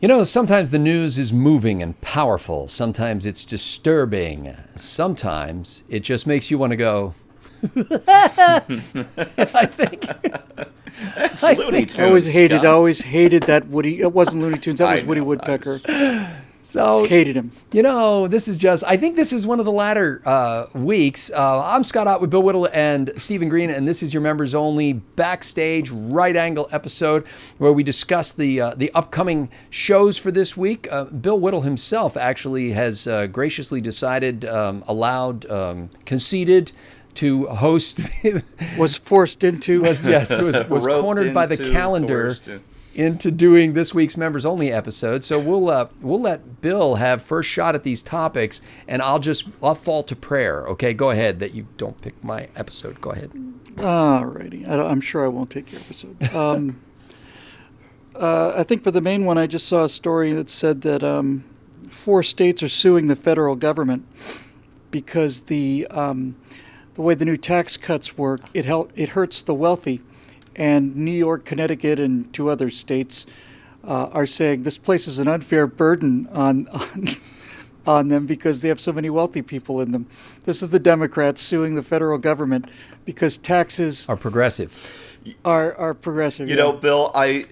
You know, sometimes the news is moving and powerful. Sometimes it's disturbing. Sometimes it just makes you want to go. I think. That's Looney Tunes. I always hated that Woody. It wasn't Looney Tunes. That was Woody Woodpecker. So hated him. You know, I think this is one of the latter weeks. I'm Scott Ott with Bill Whittle and Stephen Green, and this is your members only backstage right angle episode where we discuss the upcoming shows for this week. Bill Whittle himself actually has graciously decided, conceded to host. Was forced into. Was cornered by the calendar into doing this week's members only episode. So we'll let Bill have first shot at these topics, and I'll fall to prayer. Okay, go ahead. That you don't pick my episode. Go ahead. Alrighty, I'm sure I won't take your episode. I think for the main one, I just saw a story that said that 4 states are suing the federal government because the way the new tax cuts work, it hurts the wealthy. And New York, Connecticut, and 2 other states are saying this places an unfair burden on them because they have so many wealthy people in them. This is the Democrats suing the federal government because taxes are progressive. Are progressive. You know, Bill, I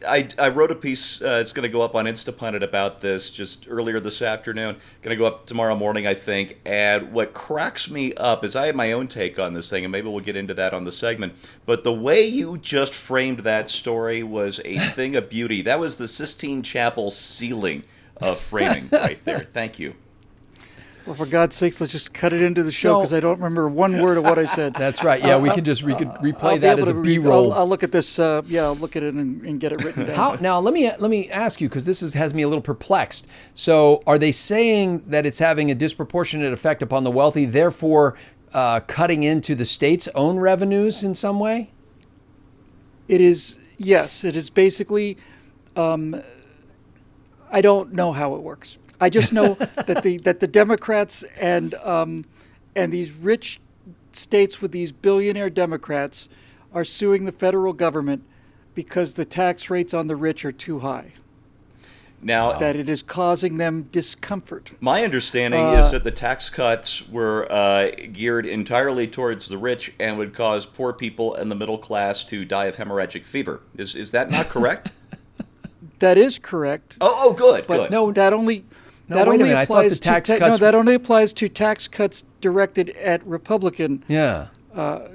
wrote a piece. It's going to go up on Instaplanet about this just earlier this afternoon. Going to go up tomorrow morning, I think. And what cracks me up is I have my own take on this thing, and maybe we'll get into that on the segment. But the way you just framed that story was a thing of beauty. That was the Sistine Chapel ceiling of framing right there. Thank you. Well, for God's sakes, let's just cut it into the show because I don't remember one word of what I said. That's right. Yeah, we could replay that as a B-roll. I'll look at this. I'll look at it and get it written down. Now, let me ask you, because this has me a little perplexed. So, are they saying that it's having a disproportionate effect upon the wealthy, therefore cutting into the state's own revenues in some way? It is. Yes, it is basically. I don't know how it works. I just know that the Democrats and these rich states with these billionaire Democrats are suing the federal government because the tax rates on the rich are too high. Now, that it is causing them discomfort. My understanding is that the tax cuts were geared entirely towards the rich and would cause poor people and the middle class to die of hemorrhagic fever. Is that not correct? That is correct. Oh, good. But good. No, that only. No, that wait only a minute. applies I thought the tax cuts. No, that only applies to tax cuts directed at Republican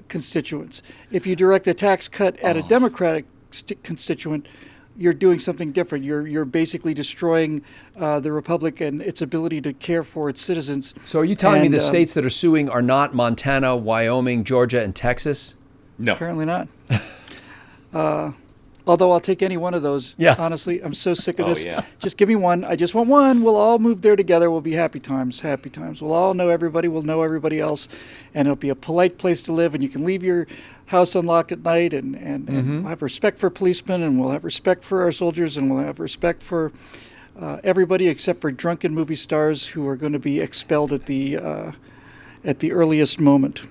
constituents. If you direct a tax cut at a Democratic constituent, you're doing something different. You're basically destroying the Republic and its ability to care for its citizens. So, are you telling me the states that are suing are not Montana, Wyoming, Georgia, and Texas? No, apparently not. Although I'll take any one of those. Yeah. Honestly, I'm so sick of this. Yeah. Just give me one. I just want one. We'll all move there together. We'll be happy times, happy times. We'll all know everybody. We'll know everybody else. And it'll be a polite place to live. And you can leave your house unlocked at night and we'll have respect for policemen, and we'll have respect for our soldiers, and we'll have respect for everybody except for drunken movie stars who are going to be expelled at the earliest moment.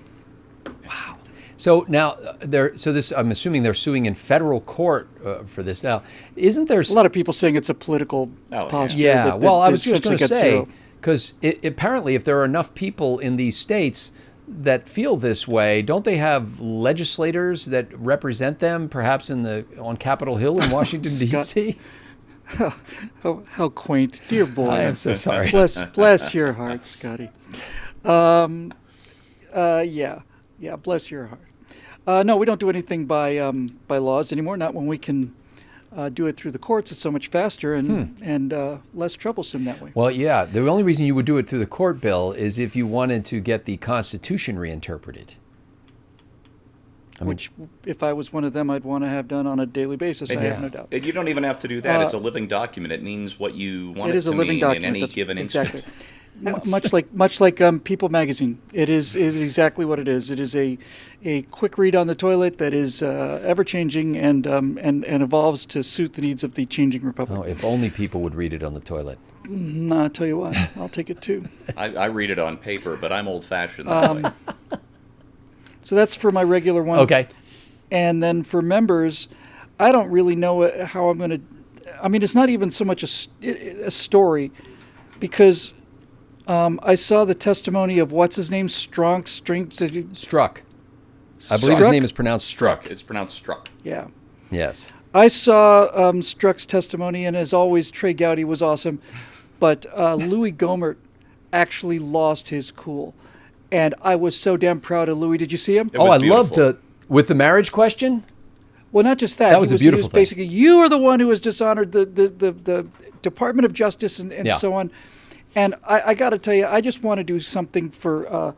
Wow. So now I'm assuming they're suing in federal court for this. Now, isn't there a lot of people saying it's a political posture? Yeah. I was just going to say, because apparently, if there are enough people in these states that feel this way, don't they have legislators that represent them, perhaps on Capitol Hill in Washington D.C.? How quaint, dear boy! I am so sorry. Bless your heart, Scotty. Yeah, bless your heart. No, we don't do anything by laws anymore. Not when we can do it through the courts. It's so much faster and less troublesome that way. Well, yeah. The only reason you would do it through the court, Bill, is if you wanted to get the Constitution reinterpreted. Which, if I was one of them, I'd want to have done on a daily basis. I have no doubt. And you don't even have to do that. It's a living document. It means what you want it, is to a living mean document. in any given instant. Exactly. Much like People Magazine, it is exactly what it is. It is a quick read on the toilet that is ever changing and evolves to suit the needs of the changing republic. Oh, if only people would read it on the toilet. I'll tell you what, I'll take it too. I read it on paper, but I'm old-fashioned that way. So that's for my regular one. Okay. And then for members, I don't really know how I'm going to. I mean, it's not even so much a story, because I saw the testimony of what's his name, Struck. I believe his Struck? name is pronounced Struck. It's pronounced Struck. Yeah. Yes. I saw Struck's testimony, and as always, Trey Gowdy was awesome. But Louis Gohmert actually lost his cool. And I was so damn proud of Louis. Did you see him? It was I beautiful. love with the marriage question. Well, not just that. That was a beautiful he was thing. basically, you are the one who has dishonored the Department of Justice and Yeah. so on. And I got to tell you, I just want to do something for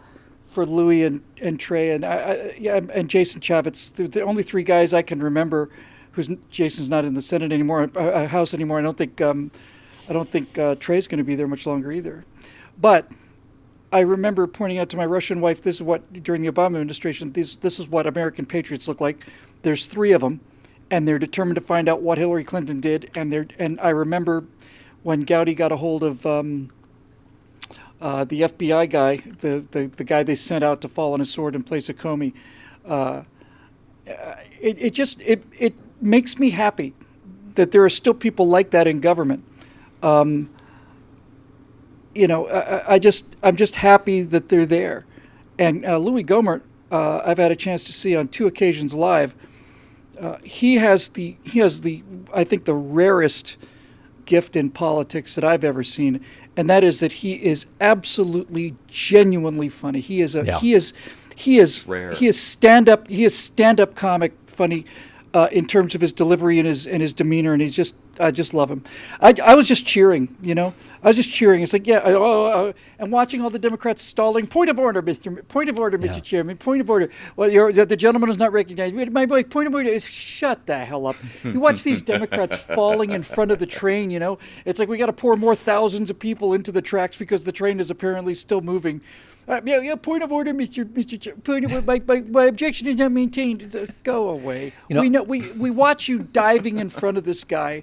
Louis and Trey and Jason Chavez. They're the only three guys I can remember Jason's not in the Senate anymore, House anymore. I don't think Trey's going to be there much longer either. But I remember pointing out to my Russian wife, this is what, during the Obama administration, this is what American patriots look like. There's three of them, and they're determined to find out what Hillary Clinton did. And I remember when Gowdy got a hold of the FBI guy, the guy they sent out to fall on his sword in place of Comey. It makes me happy that there are still people like that in government. I'm just happy that they're there. And Louis Gohmert, I've had a chance to see on 2 occasions live. He has the I think the rarest gift in politics that I've ever seen, and that is that he is absolutely genuinely funny. He is Rare. stand up comic funny in terms of his delivery and his demeanor, and I just love him. I was just cheering, I was just cheering. It's like, and watching all the Democrats stalling. Point of order, Mr. Chairman. Point of order. Well, the gentleman is not recognized. My boy, point of order is shut the hell up. You watch these Democrats falling in front of the train. It's like we got to pour more thousands of people into the tracks because the train is apparently still moving. Point of order, Mr. Point of order. My objection is not maintained. Go away. We watch you diving in front of this guy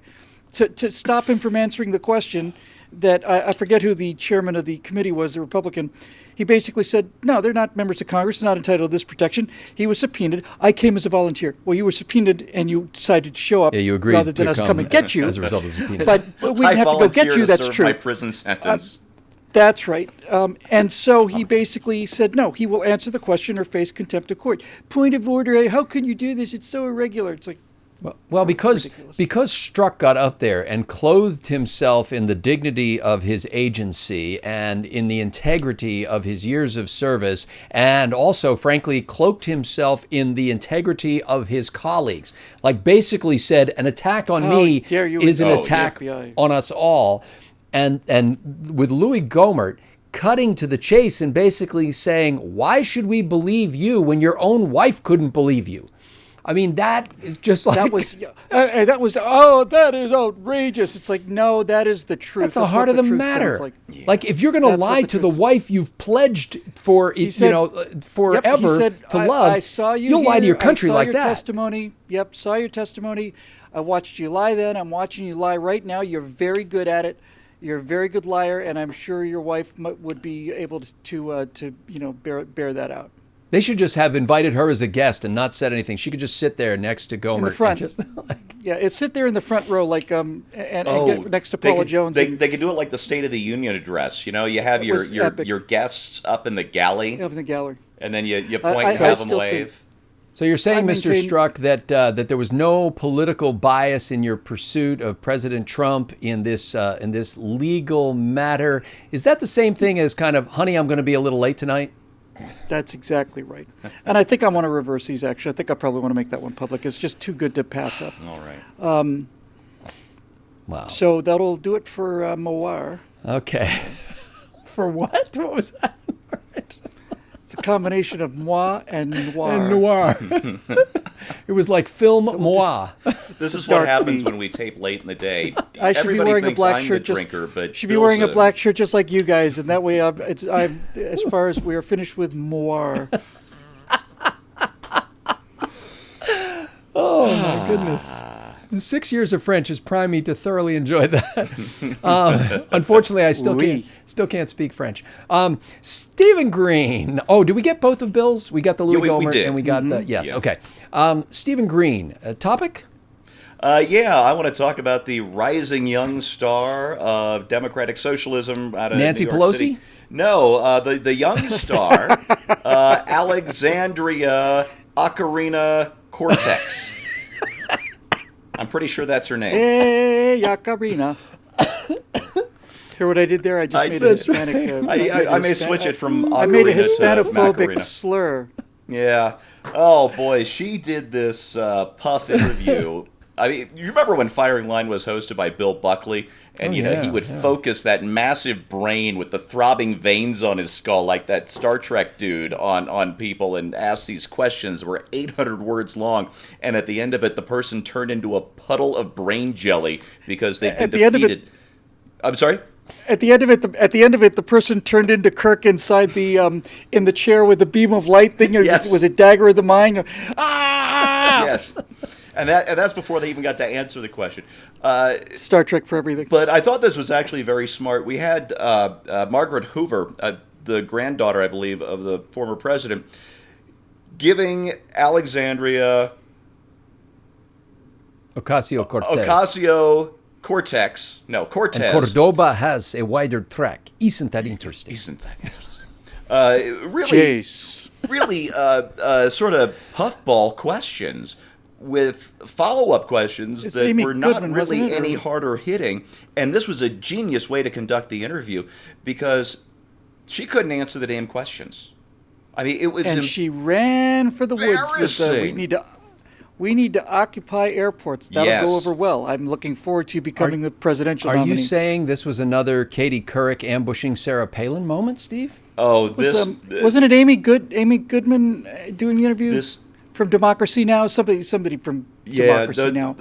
to stop him from answering the question that I forget who the chairman of the committee was, the Republican. He basically said, no, they're not members of Congress, they're not entitled to this protection. He was subpoenaed. I came as a volunteer. Well, you were subpoenaed and you decided to show up You agreed rather than us come and get you. as a result of the subpoena. But we didn't have to go get you, that's serve true. my prison sentence. That's right. And so he basically said, no, he will answer the question or face contempt of court. Point of order, how can you do this? It's so irregular. It's like, well, because ridiculous. Strzok got up there and clothed himself in the dignity of his agency and in the integrity of his years of service, and also, frankly, cloaked himself in the integrity of his colleagues. Like basically said, an attack on me dare you is an insult the attack FBI. on us all. And with Louis Gohmert cutting to the chase and basically saying, why should we believe you when your own wife couldn't believe you? I mean, that is just like... that is outrageous. It's like, no, that is the truth. That's the heart what of the truth matter. sounds like. Like, if you're going to That's what lie the to the truth- wife you've pledged for, forever he said, to love, I saw you you'll lie to here. your country I saw like your that. Testimony. Yep, saw your testimony. I watched you lie then. I'm watching you lie right now. You're very good at it. You're a very good liar, and I'm sure your wife would be able to bear that out. They should just have invited her as a guest and not said anything. She could just sit there next to Gohmert. In the front. And just, Sit there in the front row, like and get next to they Paula could- Jones. They could do it like the State of the Union address. You have was epic. your guests up in the galley, up in the gallery. and then you point and I have them still wave. So you're saying, I Mr. maintain- Strzok, that there was no political bias in your pursuit of President Trump in this legal matter. Is that the same thing as kind of, honey, I'm going to be a little late tonight? That's exactly right. And I think I want to reverse these, actually. I think I probably want to make that one public. It's just too good to pass up. All right. Wow. So that'll do it for Moir. Okay. For what? What was that? It's a combination of moi and noir. And noir. It was like film moi. This is what dark happens green. when we tape late in the day. I should Everybody be wearing a thinks black I'm shirt. the drinker, but should be Bill's wearing a black shirt just like you guys, and that way I'm as far as we are finished with Moir. Oh, my goodness. The 6 years of French has primed me to thoroughly enjoy that. Unfortunately, I still can't speak French. Stephen Green. Oh, did we get both of Bill's? We got the Louis we Gohmert did. and we got the... Yes, Yeah. okay. Stephen Green. Topic? Yeah, I want to talk about the rising young star of democratic socialism out of Nancy New York Pelosi? City. No, the young star, Alexandria Ocarina Cortex. I'm pretty sure that's her name. Hey, Yakarina. Hear what I did there? I just made a Hispanic. I may switch it from Ocarina I made a to Hispanophobic Macarena. slur. Yeah. Oh boy, she did this puff interview. I mean, you remember when Firing Line was hosted by Bill Buckley, and he would focus that massive brain with the throbbing veins on his skull, like that Star Trek dude, on people, and ask these questions that were 800 words long, and at the end of it, the person turned into a puddle of brain jelly because they'd been defeated. I'm sorry. At the end of it, the person turned into Kirk inside the in the chair with the beam of light thing. Yes. Was it Dagger of the Mind? Ah! Yes. And that's before they even got to answer the question. Star Trek for everything. But I thought this was actually very smart. We had Margaret Hoover, the granddaughter, I believe, of the former president, giving Alexandria Ocasio-Cortez. And Cordoba has a wider track. Isn't that interesting? Really sort of puffball questions with follow-up questions that Amy were not Goodman, really wasn't it, any harder hitting. And this was a genius way to conduct the interview because she couldn't answer the damn questions. I mean, it was she ran for the woods with we need to occupy airports. That'll go over well. I'm looking forward to becoming the presidential nominee. Are you saying this was another Katie Couric ambushing Sarah Palin moment, Steve? Oh, wasn't it Amy Goodman doing the interview? From Democracy Now? Somebody from Democracy Now.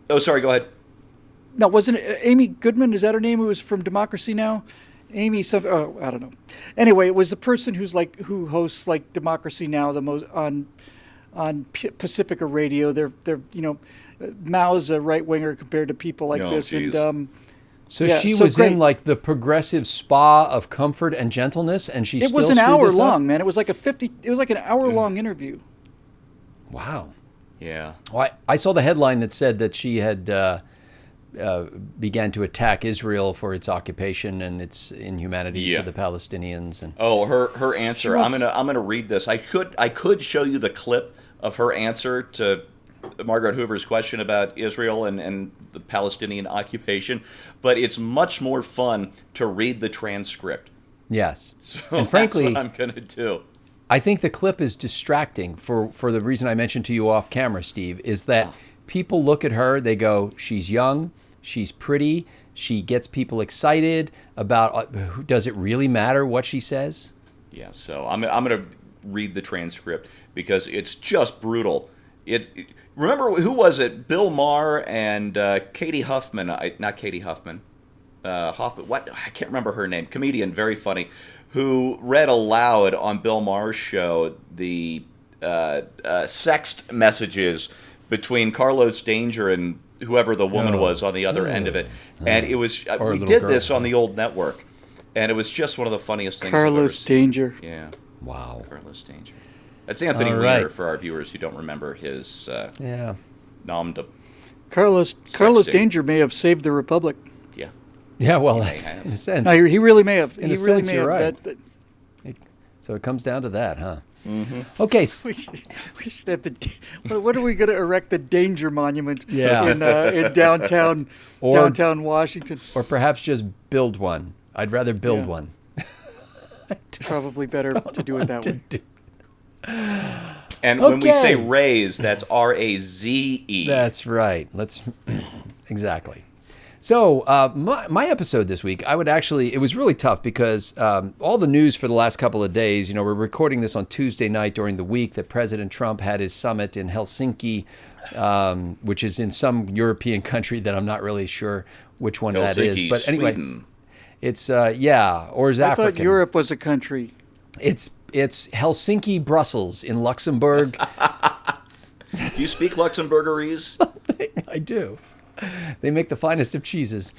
Oh, sorry, go ahead. No, wasn't it Amy Goodman? Is that her name? Who was from Democracy Now? I don't know. Anyway, it was the person who hosts like Democracy Now the most on Pacifica Radio. They're Mao's a right winger compared to people like this. Geez. And she was in like the progressive spa of comfort and gentleness, and it was an hour long, man. It was like an hour long interview. Wow. Yeah. Well, I saw the headline that said that she had began to attack Israel for its occupation and its inhumanity to the Palestinians. And her answer. I'm gonna read this. I could show you the clip of her answer to Margaret Hoover's question about Israel and the Palestinian occupation, but it's much more fun to read the transcript. Yes. So and frankly, that's what I'm gonna do. I think the clip is distracting for the reason I mentioned to you off camera, Steve, is that people look at her, they go, she's young, she's pretty, she gets people excited about, does it really matter what she says? Yeah, so I'm going to read the transcript because it's just brutal. Remember, who was it? Bill Maher and Katie Huffman, not Katie Huffman, Hoffman, what? I can't remember her name, comedian, very funny, who read aloud on Bill Maher's show the sext messages between Carlos Danger and whoever the woman was on the other end of it. And it was, we did this on the old network, and it was just one of the funniest things Carlos Danger. Yeah. Wow. Carlos Danger. That's Anthony Weiner for our viewers who don't remember his nom de... Carlos Danger may have saved the Republic. Yeah. Yeah, well, in a sense. No, he really may have. In a sense, you're right. So it comes down to that, huh? Mm-hmm. Okay. We should have what are we going to erect the Danger Monument in downtown Washington? Or perhaps just build one. I'd rather build one. Probably better to do it that way. And when we say raise, that's R-A-Z-E. That's right. Exactly. So my episode this week, it was really tough because all the news for the last couple of days, we're recording this on Tuesday night during the week that President Trump had his summit in Helsinki, which is in some European country that I'm not really sure which one that is. But anyway, Sweden. It's, or is African. I thought Europe was a country. It's Helsinki, Brussels in Luxembourg. Do you speak Luxembourgerese? I do. They make the finest of cheeses.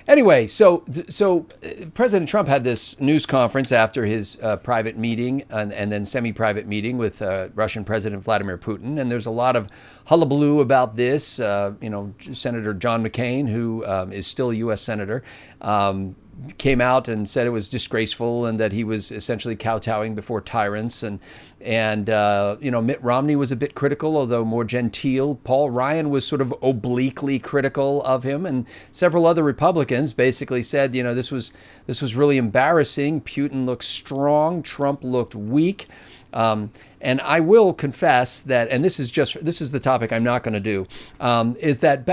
Anyway, so President Trump had this news conference after his private meeting and then semi-private meeting with Russian President Vladimir Putin, and there's a lot of hullabaloo about this. Senator John McCain, who is still a U.S. senator, came out and said it was disgraceful and that he was essentially kowtowing before tyrants. And Mitt Romney was a bit critical, although more genteel. Paul Ryan was sort of obliquely critical of him, and several other Republicans basically said, this was really embarrassing. Putin looked strong, Trump looked weak. And I will confess that, and this is the topic I'm not going to do, is that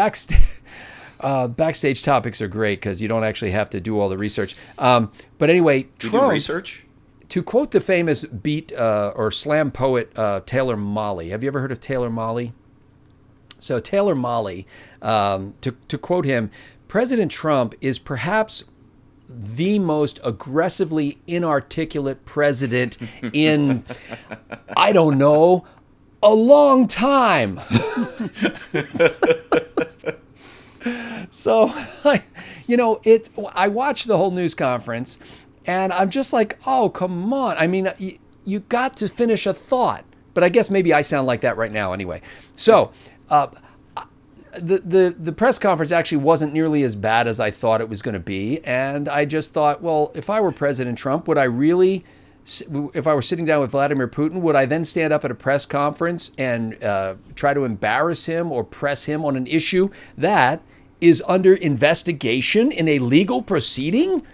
backstage topics are great because you don't actually have to do all the research. But anyway, You Trump, do research? to quote the famous beat or slam poet Taylor Mali. Have you ever heard of Taylor Mali? So Taylor Mali, to quote him, President Trump is perhaps the most aggressively inarticulate president in, I don't know, a long time. So, I watched the whole news conference, and I'm just like, oh, come on. I mean, you got to finish a thought. But I guess maybe I sound like that right now anyway. So, the press conference actually wasn't nearly as bad as I thought it was going to be. And I just thought, well, if I were President Trump, would I really... If I were sitting down with Vladimir Putin, would I then stand up at a press conference and try to embarrass him or press him on an issue that is under investigation in a legal proceeding?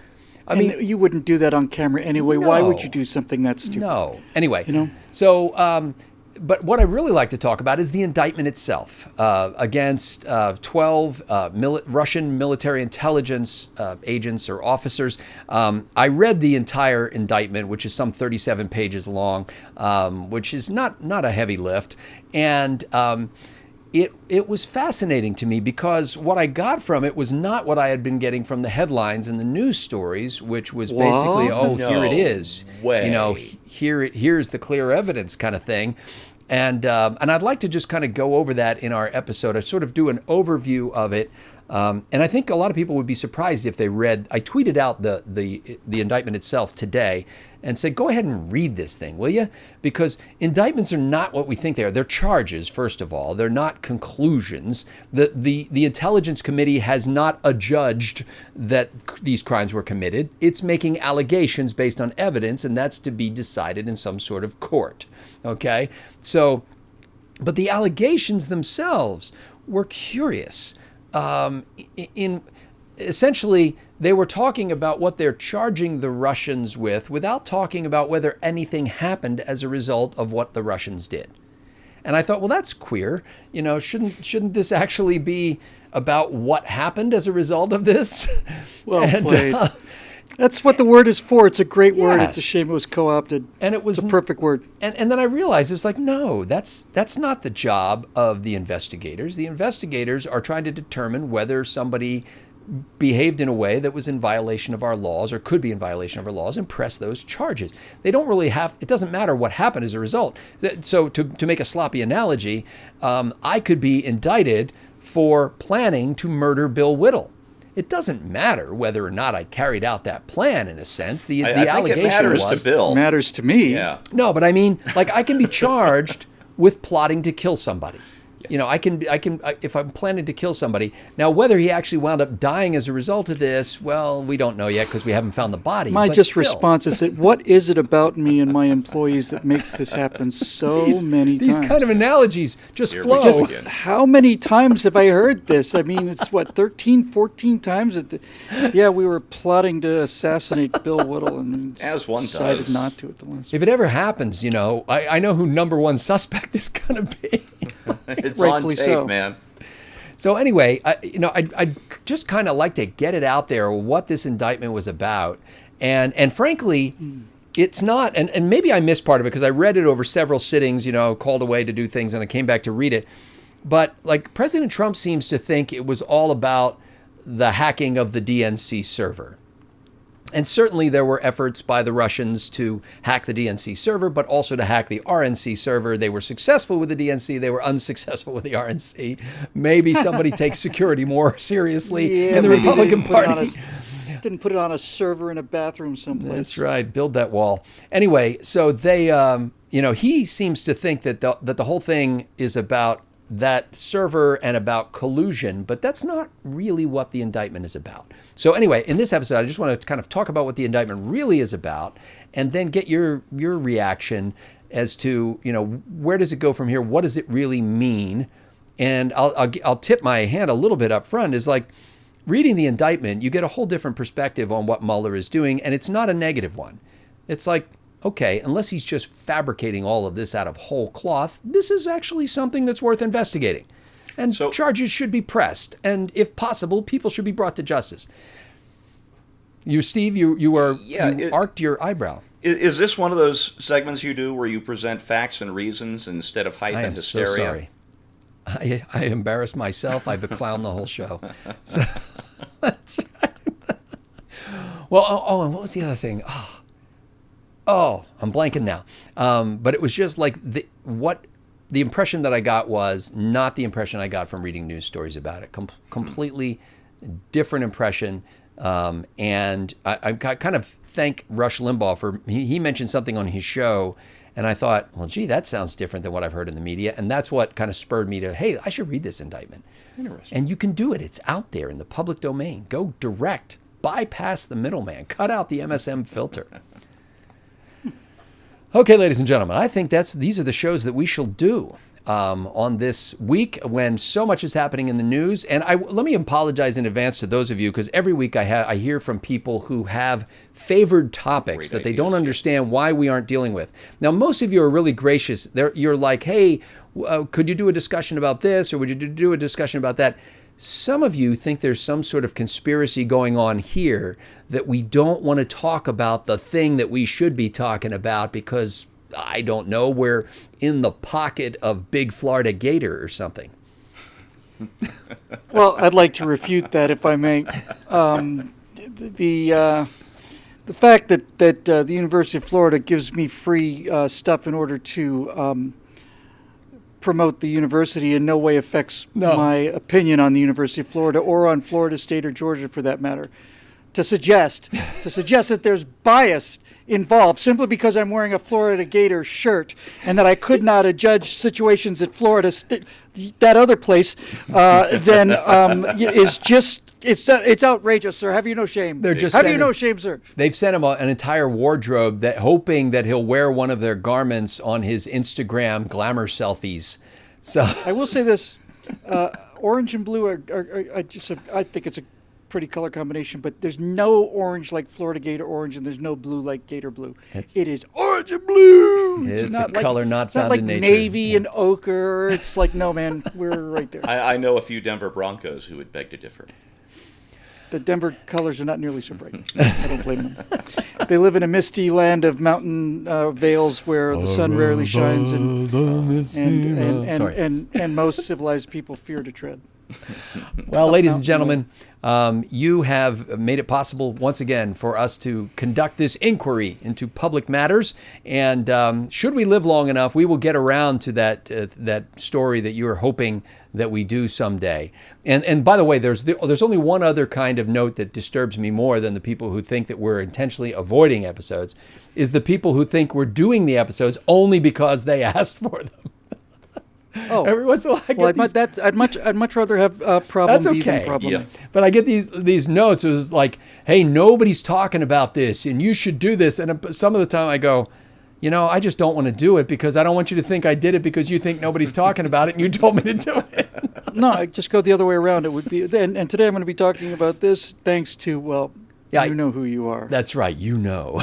I mean, you wouldn't do that on camera anyway. No. Why would you do something that stupid? No. Anyway, You know? So, but what I really like to talk about is the indictment itself against 12 Russian military intelligence agents or officers. I read the entire indictment, which is some 37 pages long, which is not a heavy lift. And it was fascinating to me because what I got from it was not what I had been getting from the headlines and the news stories, which was basically, here it is. Way. Here's the clear evidence kind of thing. And I'd like to just kind of go over that in our episode. I sort of do an overview of it. And I think a lot of people would be surprised if they read. I tweeted out the indictment itself today and said, go ahead and read this thing, will you? Because indictments are not what we think they are. They're charges, first of all. They're not conclusions. The Intelligence Committee has not adjudged that these crimes were committed. It's making allegations based on evidence, and that's to be decided in some sort of court. Okay? So, but the allegations themselves were curious. Essentially, they were talking about what they're charging the Russians with without talking about whether anything happened as a result of what the Russians did. And I thought, well, that's queer. Shouldn't this actually be about what happened as a result of this? Well played. That's what the word is for. It's a great word. It's a Yes. shame it was co-opted. And it was It's a perfect word. And then I realized it was like, no, that's not the job of the investigators. The investigators are trying to determine whether somebody behaved in a way that was in violation of our laws or could be in violation of our laws and press those charges. They don't really have, it doesn't matter what happened as a result. So to make a sloppy analogy, I could be indicted for planning to murder Bill Whittle. It doesn't matter whether or not I carried out that plan, in a sense. The I think allegation it matters was to Bill. Matters to me. Yeah. no, but I mean, like, I can be charged with plotting to kill somebody. I can if I'm planning to kill somebody. Now, whether he actually wound up dying as a result of this, well, we don't know yet because we haven't found the body. My but just still. response is that what is it about me and my employees that makes this happen so many These times? kind of analogies just Here we flow. go. Just how many times have I heard this? I mean, it's what, 13, 14 times? Yeah, we were plotting to assassinate Bill Whittle and As one decided does. not to at the last. If it ever happens, I know who number one suspect is going to be. It's on Rightfully tape, so. man. So anyway, I'd just kind of like to get it out there what this indictment was about. And frankly, it's not, and maybe I missed part of it because I read it over several sittings, called away to do things, and I came back to read it. But like President Trump seems to think it was all about the hacking of the DNC server. And certainly there were efforts by the Russians to hack the DNC server, but also to hack the RNC server. They were successful with the DNC. They were unsuccessful with the RNC. Maybe somebody takes security more seriously in the maybe they Republican didn't put it on Party. didn't put it on a server in a bathroom someplace. That's right. Build that wall. Anyway, so they, he seems to think that the whole thing is about that server and about collusion, but that's not really what the indictment is about. So anyway, in this episode, I just want to kind of talk about what the indictment really is about, and then get your reaction as to, where does it go from here? What does it really mean? And I'll tip my hand a little bit up front, is like, reading the indictment, you get a whole different perspective on what Mueller is doing, and it's not a negative one. It's like, okay, unless he's just fabricating all of this out of whole cloth, this is actually something that's worth investigating. And charges should be pressed. And if possible, people should be brought to justice. You, Steve, you arced your eyebrow. Is this one of those segments you do where you present facts and reasons instead of hype and hysteria? So sorry. I embarrassed myself. I beclowned the whole show. So, that's right. Well, and what was the other thing? Oh, I'm blanking now. But it was just like the impression that I got was not the impression I got from reading news stories about it. Completely different impression. And I kind of thank Rush Limbaugh for, he mentioned something on his show, and I thought, well, gee, that sounds different than what I've heard in the media. And that's what kind of spurred me to, hey, I should read this indictment. Interesting. And you can do it. It's out there in the public domain. Go direct. Bypass the middleman. Cut out the MSM filter. Okay, ladies and gentlemen, I think these are the shows that we shall do on this week when so much is happening in the news. And let me apologize in advance to those of you, because every week I hear from people who have favored topics that they don't understand why we aren't dealing with. Now, most of you are really gracious. You're like, hey, could you do a discussion about this, or would you do a discussion about that? Some of you think there's some sort of conspiracy going on here, that we don't want to talk about the thing that we should be talking about because, I don't know, we're in the pocket of Big Florida Gator or something. Well, I'd like to refute that, if I may. The fact that the University of Florida gives me free stuff in order to promote the university in no way affects my opinion on the University of Florida, or on Florida State or Georgia for that matter. To suggest that there's bias involved simply because I'm wearing a Florida Gator shirt, and that I could not judge situations at Florida that other place, then is just it's outrageous, sir. Have you no shame? Have you no shame, sir? They've sent him an entire wardrobe, hoping that he'll wear one of their garments on his Instagram glamour selfies. So I will say this: orange and blue I think it's a pretty color combination, but there's no orange like Florida Gator orange, and there's no blue like Gator blue. It is orange and blue. It's a color not found like in nature. Navy and ochre. It's like, no, man, we're right there. I know a few Denver Broncos who would beg to differ. The Denver colors are not nearly so bright. I don't blame them. They live in a misty land of mountain vales where the sun rarely shines, and most civilized people fear to tread. Well, ladies and gentlemen, you have made it possible once again for us to conduct this inquiry into public matters. And should we live long enough, we will get around to that story that you are hoping that we do someday. And by the way, there's only one other kind of note that disturbs me more than the people who think that we're intentionally avoiding episodes, is the people who think we're doing the episodes only because they asked for them. Oh, every once in a while, I'd much rather have problem that's B than okay. problem A. But I get these notes. It was like, hey, nobody's talking about this, and you should do this. And some of the time I go, I just don't want to do it because I don't want you to think I did it because you think nobody's talking about it and you told me to do it. No, I just go the other way around. It would be, and today I'm going to be talking about this thanks to, you know who you are. That's right, you know.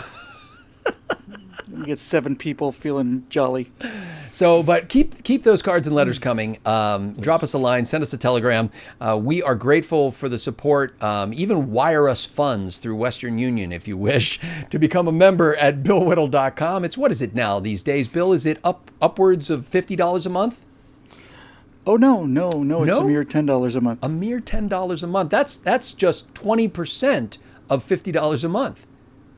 We get 7 people feeling jolly. So, but keep those cards and letters coming. Drop us a line, send us a telegram. We are grateful for the support. Even wire us funds through Western Union if you wish to become a member at BillWhittle.com. What is it now these days, Bill? Is it upwards of $50 a month? Oh, no. It's a mere $10 a month. A mere $10 a month. That's just 20% of $50 a month.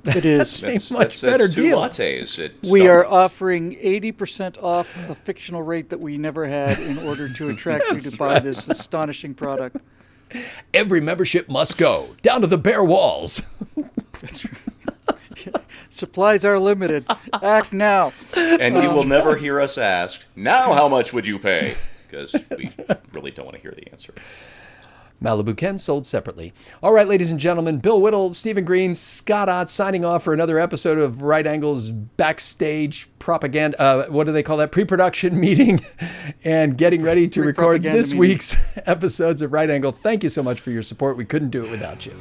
It is. That's a much better two deal. lattes. At We are Starbucks. offering 80% off a fictional rate that we never had in order to attract you to buy this astonishing product. Every membership must go down to the bare walls. Supplies are limited. Act now. And you will never hear us ask, now how much would you pay? Because we really don't want to hear the answer. Malibu Ken sold separately. All right, ladies and gentlemen, Bill Whittle, Stephen Green, Scott Ott signing off for another episode of Right Angle's Backstage Propaganda. What do they call that? Pre-production meeting and getting ready to record Pre-propaganda this meeting. week's episodes of Right Angle. Thank you so much for your support. We couldn't do it without you.